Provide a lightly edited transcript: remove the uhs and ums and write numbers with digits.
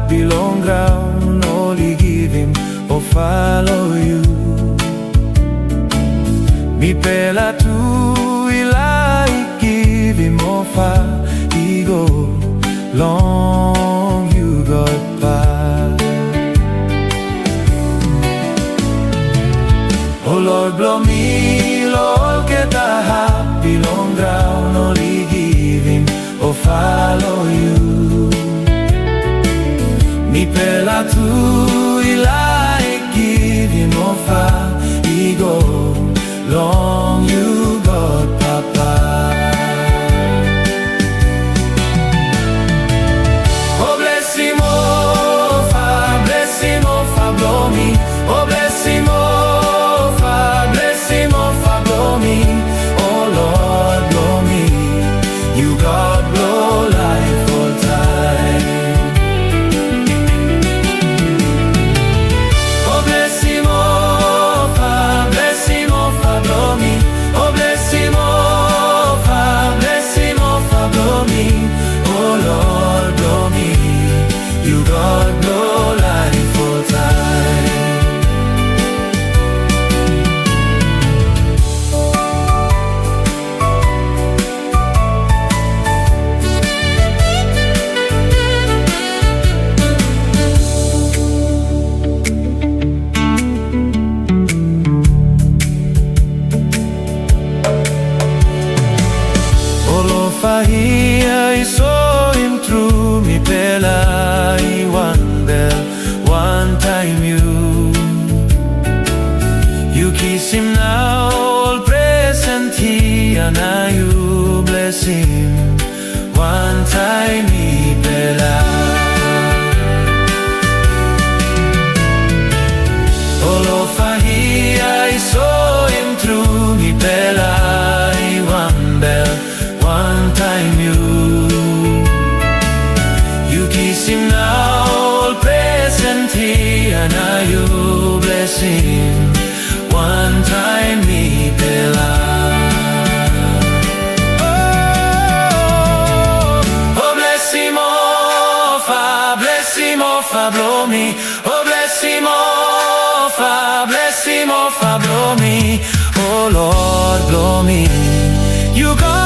happy long ground, only give him or follow you. Mi pela tu ilai give him or far, he go long you got by. Oh Lord, blow me, Lord, get a happy long ground, only give him or follow you. Mi pela tu ilai give him or far, he go long you got Papa. Oh bless him, oh fa, blow me. Oh bless him, oh fa, blow me. Oh Lord, blow me. You got blow life all time. Oh bless him, oh fa, blow me. Oh bless him, oh fa, blow me. Oh Lord, blow me. You got blow life all time. Fahia, I saw him through mi pela, I wonder one time you kiss him now, all present he and you bless him one time mi pela. Oh Fahia, I saw him through mi pela, I wonder one time you kiss him now, all present he and you bless him one time mi pela. Oh bless him, oh fa, blow me. Oh bless him, oh fa, blow me. Oh Lord, blow me. You got